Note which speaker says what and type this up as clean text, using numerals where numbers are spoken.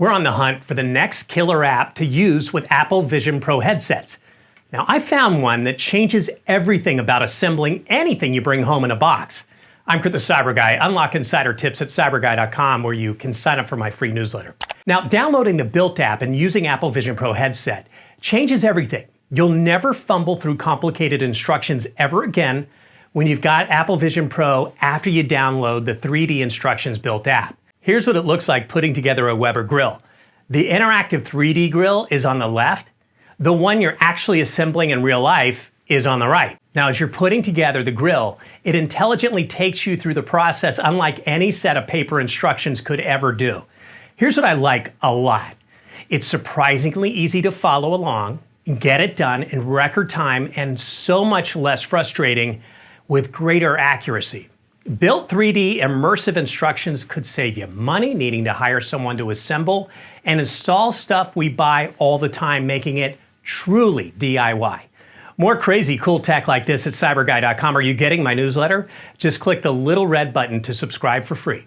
Speaker 1: We're on the hunt for the next killer app to use with Apple Vision Pro headsets. Now, I found one that changes everything about assembling anything you bring home in a box. I'm Kurt the Cyber Guy. Unlock insider tips at CyberGuy.com, where you can sign up for my free newsletter. Now, downloading the BILT app and using Apple Vision Pro headset changes everything. You'll never fumble through complicated instructions ever again when you've got Apple Vision Pro after you download the 3D Instructions BILT app. Here's what it looks like putting together a Weber grill. The interactive 3D grill is on the left. The one you're actually assembling in real life is on the right. Now, as you're putting together the grill, it intelligently takes you through the process unlike any set of paper instructions could ever do. Here's what I like a lot. It's surprisingly easy to follow along, get it done in record time, and so much less frustrating with greater accuracy. BILT 3D immersive instructions could save you money needing to hire someone to assemble and install stuff we buy all the time, making it truly DIY. More crazy cool tech like this at CyberGuy.com. Are you getting my newsletter? Just click the little red button to subscribe for free.